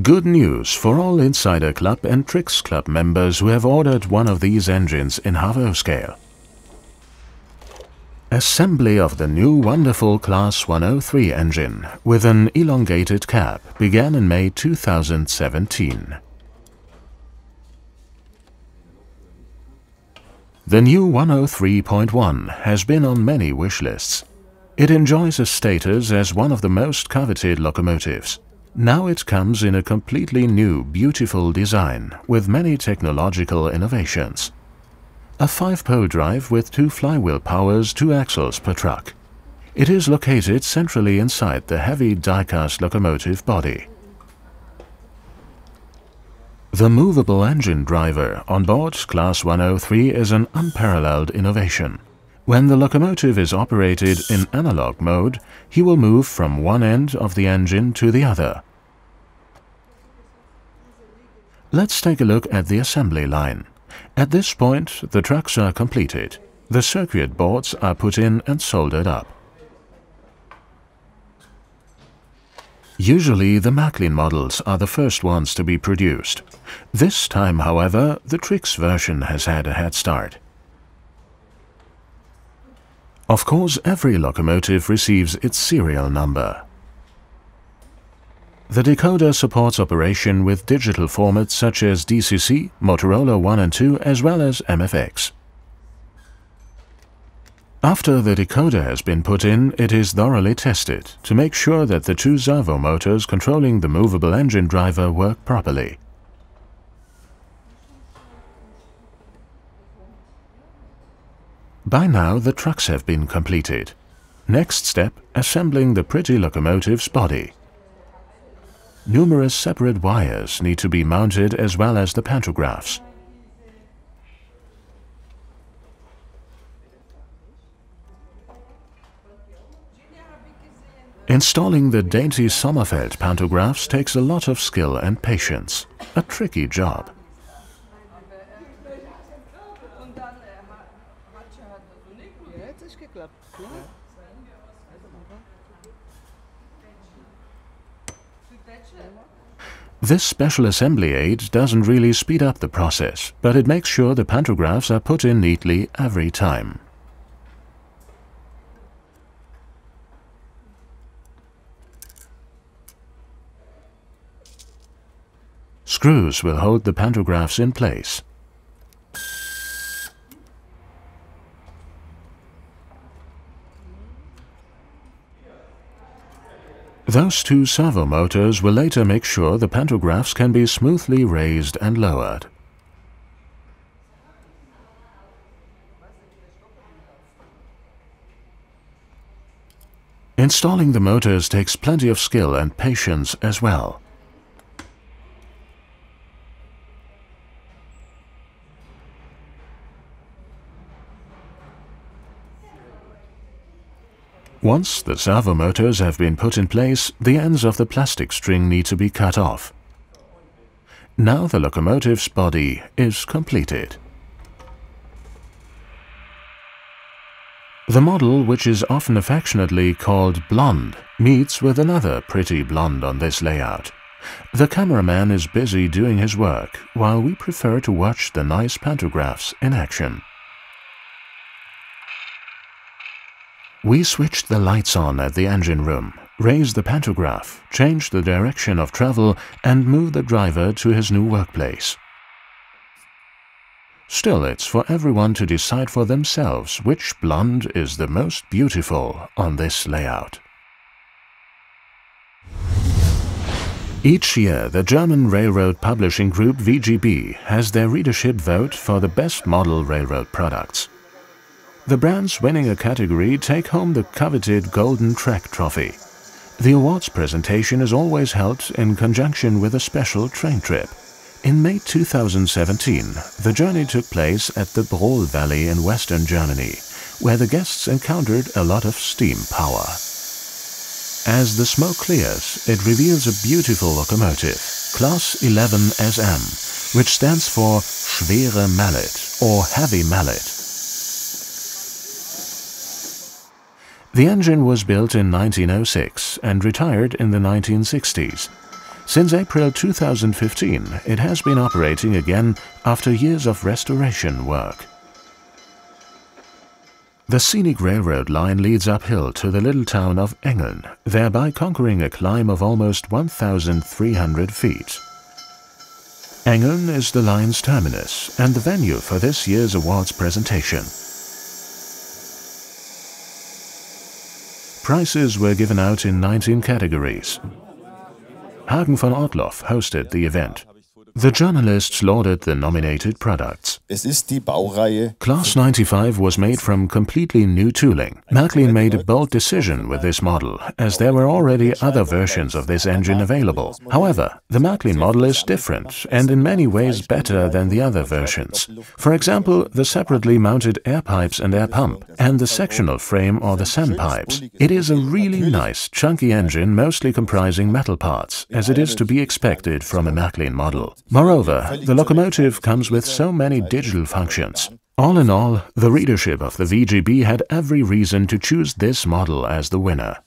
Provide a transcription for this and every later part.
Good news for all Insider Club and Tricks Club members who have ordered one of these engines in Half-O scale. Assembly of the new wonderful Class 103 engine with an elongated cab began in May 2017. The new 103.1 has been on many wish lists. It enjoys a status as one of the most coveted locomotives. Now it comes in a completely new, beautiful design with many technological innovations. A 5-pole drive with 2 flywheel powers 2 axles per truck. It is located centrally inside the heavy die-cast locomotive body. The movable engine driver on board Class 103 is an unparalleled innovation. When the locomotive is operated in analog mode, he will move from one end of the engine to the other. Let's take a look at the assembly line. At this point, the trucks are completed. The circuit boards are put in and soldered up. Usually the Märklin models are the first ones to be produced. This time, however, the Tricks version has had a head start. Of course, every locomotive receives its serial number. The decoder supports operation with digital formats such as DCC, Motorola 1 and 2 as well as MFX. After the decoder has been put in, it is thoroughly tested to make sure that the 2 servo motors controlling the movable engine driver work properly. By now the trucks have been completed. Next step, assembling the pretty locomotive's body. Numerous separate wires need to be mounted as well as the pantographs. Installing the dainty Sommerfeld pantographs takes a lot of skill and patience. A tricky job. This special assembly aid doesn't really speed up the process, but it makes sure the pantographs are put in neatly every time. Screws will hold the pantographs in place. Those 2 servo motors will later make sure the pantographs can be smoothly raised and lowered. Installing the motors takes plenty of skill and patience as well. Once the servo motors have been put in place, the ends of the plastic string need to be cut off. Now the locomotive's body is completed. The model, which is often affectionately called Blonde, meets with another pretty blonde on this layout. The cameraman is busy doing his work, while we prefer to watch the nice pantographs in action. We switched the lights on at the engine room, raised the pantograph, changed the direction of travel and moved the driver to his new workplace. Still, it's for everyone to decide for themselves which blonde is the most beautiful on this layout. Each year, the German railroad publishing group VGB has their readership vote for the best model railroad products. The brands winning a category take home the coveted Golden Track Trophy. The awards presentation is always held in conjunction with a special train trip. In May 2017, the journey took place at the Brohl Valley in western Germany, where the guests encountered a lot of steam power. As the smoke clears, it reveals a beautiful locomotive, Class 11 SM, which stands for Schwere Mallet or Heavy Mallet. The engine was built in 1906 and retired in the 1960s. Since April 2015, it has been operating again after years of restoration work. The scenic railroad line leads uphill to the little town of Engeln, thereby conquering a climb of almost 1,300 feet. Engeln is the line's terminus and the venue for this year's awards presentation. Prizes were given out in 19 categories. Hagen von Ortloff hosted the event. The journalists lauded the nominated products. Class 95 was made from completely new tooling. Märklin made a bold decision with this model, as there were already other versions of this engine available. However, the Märklin model is different and in many ways better than the other versions. For example, the separately mounted air pipes and air pump, and the sectional frame or the sandpipes. It is a really nice, chunky engine mostly comprising metal parts, as it is to be expected from a Märklin model. Moreover, the locomotive comes with so many digital functions. All in all, the readership of the VGB had every reason to choose this model as the winner.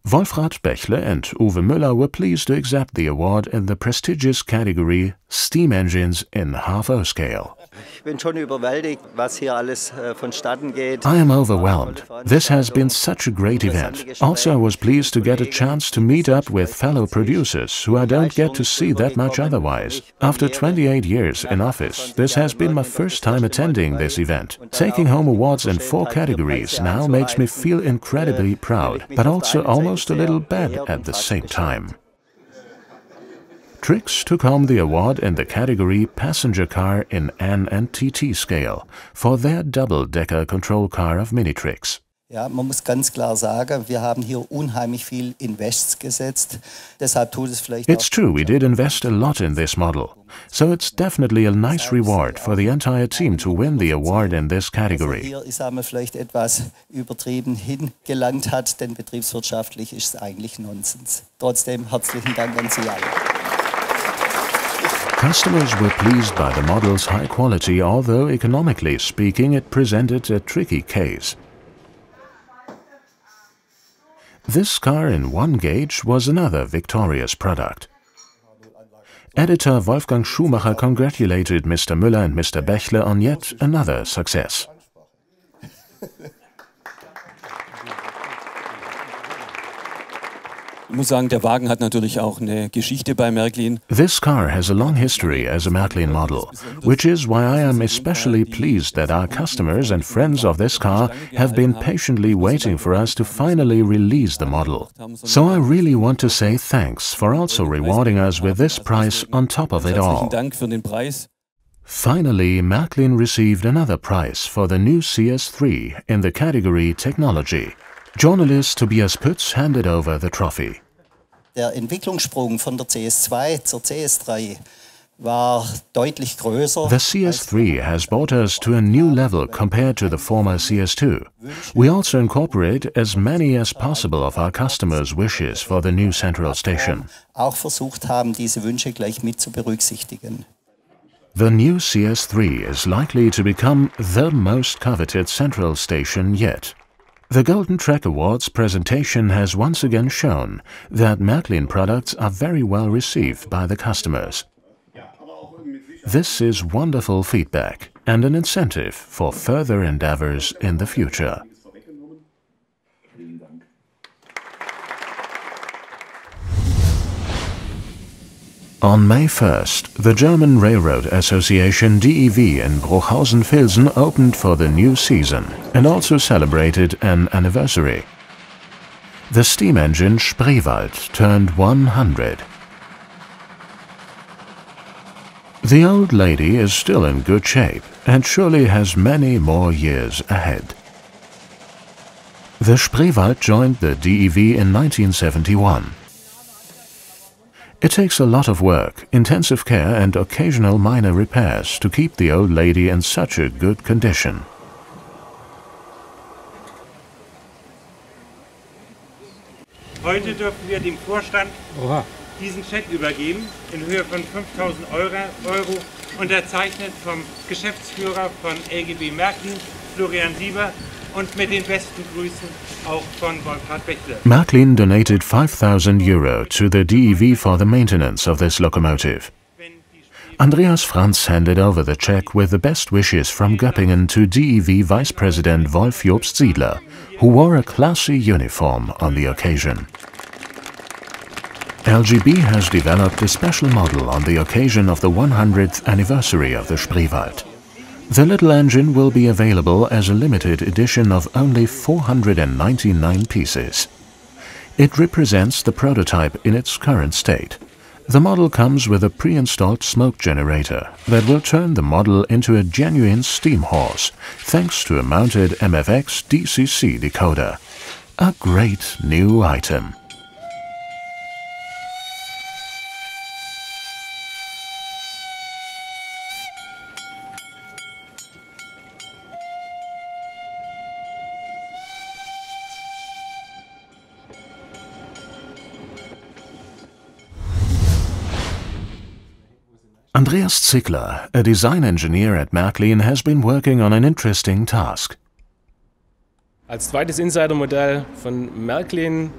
Wolfrat Bächle and Uwe Müller were pleased to accept the award in the prestigious category Steam Engines in half-O scale. I am overwhelmed. This has been such a great event. Also, I was pleased to get a chance to meet up with fellow producers who I don't get to see that much otherwise. After 28 years in office, this has been my first time attending this event. Taking home awards in 4 categories now makes me feel incredibly proud, but also almost a little bad at the same time. Trix took home the award in the category Passenger Car in N and TT scale for their double-decker control car of Minitrix. Ja, man muss ganz klar sagen, wir haben hier unheimlich viel Invests gesetzt. Deshalb tut es vielleicht. It's true, we did invest a lot in this model. So it's definitely a nice reward for the entire team to win the award in this category. Hier ist man vielleicht etwas übertrieben hingelangt hat, denn betriebswirtschaftlich ist es eigentlich Nonsens. Trotzdem herzlichen Dank an Sie alle. Customers were pleased by the model's high quality, although economically speaking it presented a tricky case. This car in 1 gauge was another victorious product. Editor Wolfgang Schumacher congratulated Mr. Müller and Mr. Bächle on yet another success. Ich muss sagen, der Wagen hat natürlich auch eine Geschichte bei Märklin. This car has a long history as a Märklin model, which is why I am especially pleased that our customers and friends of this car have been patiently waiting for us to finally release the model. So I really want to say thanks for also rewarding us with this prize on top of it all. Finally, Märklin received another prize for the new CS3 in the category Technology. Journalist Tobias Pütz handed over the trophy. Der Entwicklungssprung von der CS2 zur CS3 war deutlich größer. The CS3 has brought us to a new level compared to the former CS2. We also incorporate as many as possible of our customers' wishes for the new central station. Auch versucht haben, diese Wünsche gleich mit zu berücksichtigen. The new CS3 is likely to become the most coveted central station yet. The Golden Track Awards presentation has once again shown that Märklin products are very well received by the customers. This is wonderful feedback and an incentive for further endeavors in the future. On May 1st, the German Railroad Association DEV in Bruchhausen-Vilsen opened for the new season and also celebrated an anniversary. The steam engine Spreewald turned 100. The old lady is still in good shape and surely has many more years ahead. The Spreewald joined the DEV in 1971. It takes a lot of work, intensive care and occasional minor repairs to keep the old lady in such a good condition. Heute dürfen wir dem Vorstand diesen Scheck übergeben in Höhe von 5.000 Euro, unterzeichnet vom Geschäftsführer von LGB Märklin, Florian Sieber, Und mit den besten Grüßen auch von Wolfhard Bechtle. Märklin donated €5,000 to the DEV for the maintenance of this locomotive. Andreas Franz handed over the check with the best wishes from Göppingen to DEV Vice President Wolf Jobst Siedler, who wore a classy uniform on the occasion. LGB has developed a special model on the occasion of the 100th anniversary of the Spreewald. The little engine will be available as a limited edition of only 499 pieces. It represents the prototype in its current state. The model comes with a pre-installed smoke generator that will turn the model into a genuine steam horse, thanks to a mounted MFX DCC decoder. A great new item. Andreas Zickler, a design engineer at Märklin, has been working on an interesting task. Als zweites Insidermodell von Märklin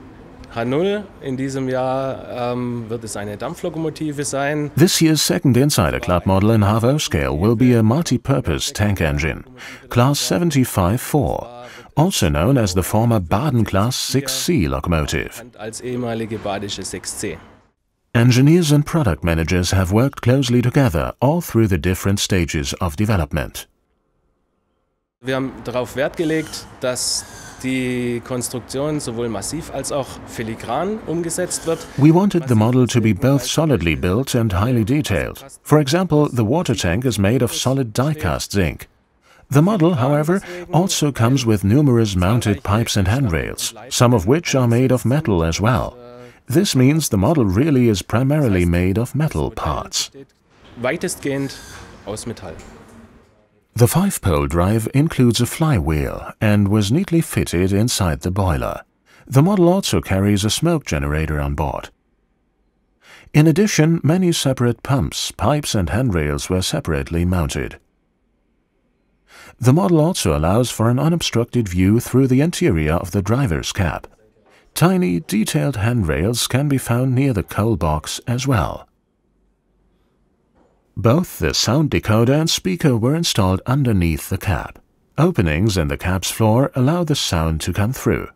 H0 in diesem Jahr wird es eine Dampflokomotive sein. This year's second Insider Club model in H0 scale will be a multi-purpose tank engine, Class 75-4, also known as the former Baden Class 6C locomotive. Als ehemalige badische 6C. Engineers and product managers have worked closely together all through the different stages of development. Wir haben darauf Wert gelegt, dass die Konstruktion sowohl massiv als auch filigran umgesetzt wird. We wanted the model to be both solidly built and highly detailed. For example, the water tank is made of solid die-cast zinc. The model, however, also comes with numerous mounted pipes and handrails, some of which are made of metal as well. This means the model really is primarily made of metal parts. Weitestgehend aus Metall. The 5-pole drive includes a flywheel and was neatly fitted inside the boiler. The model also carries a smoke generator on board. In addition, many separate pumps, pipes and handrails were separately mounted. The model also allows for an unobstructed view through the interior of the driver's cab. Tiny, detailed handrails can be found near the coal box as well. Both the sound decoder and speaker were installed underneath the cab. Openings in the cab's floor allow the sound to come through.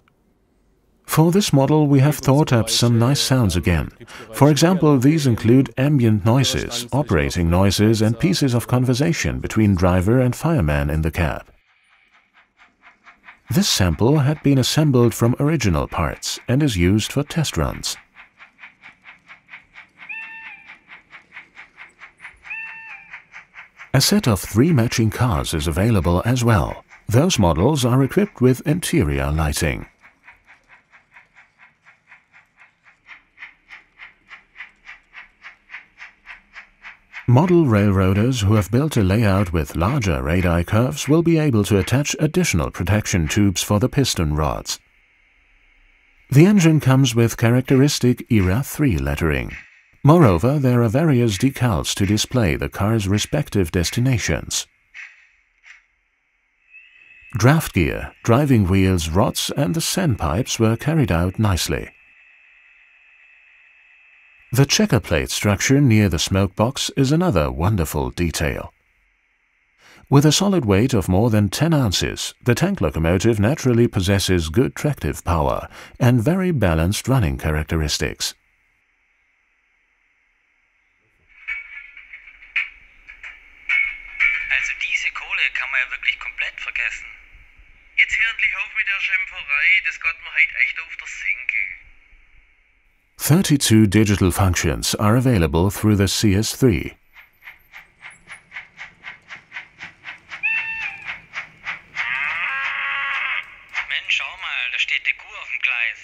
For this model we have thought up some nice sounds again. For example, these include ambient noises, operating noises and pieces of conversation between driver and fireman in the cab. This sample had been assembled from original parts and is used for test runs. A set of 3 matching cars is available as well. Those models are equipped with interior lighting. Model railroaders who have built a layout with larger radii curves will be able to attach additional protection tubes for the piston rods. The engine comes with characteristic Era 3 lettering. Moreover, there are various decals to display the car's respective destinations. Draft gear, driving wheels, rods and the sandpipes were carried out nicely. The checker plate structure near the smoke box is another wonderful detail. With a solid weight of more than 10 ounces, the tank locomotive naturally possesses good tractive power and very balanced running characteristics. Also diese Kohle kann man ja wirklich komplett vergessen. Jetzt hört mich auf mit der Schimpferei, das geht mir heute echt auf der Senke. 32 digital functions are available through the CS3. Mensch, schau mal, da steht eine Kuh auf dem Gleis.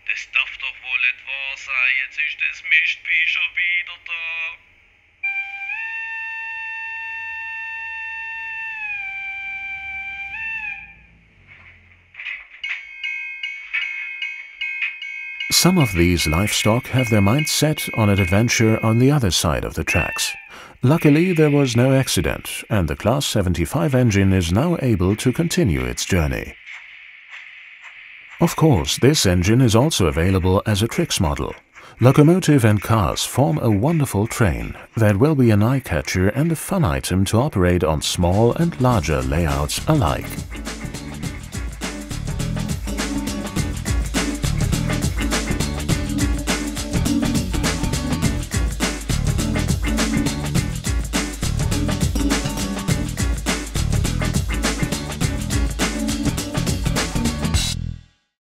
Das darf doch wohl nicht wahr sein, jetzt ist das Mistvieh schon wieder da. Some of these livestock have their minds set on an adventure on the other side of the tracks. Luckily, there was no accident, and the Class 75 engine is now able to continue its journey. Of course, this engine is also available as a tricks model. Locomotive and cars form a wonderful train that will be an eye-catcher and a fun item to operate on small and larger layouts alike.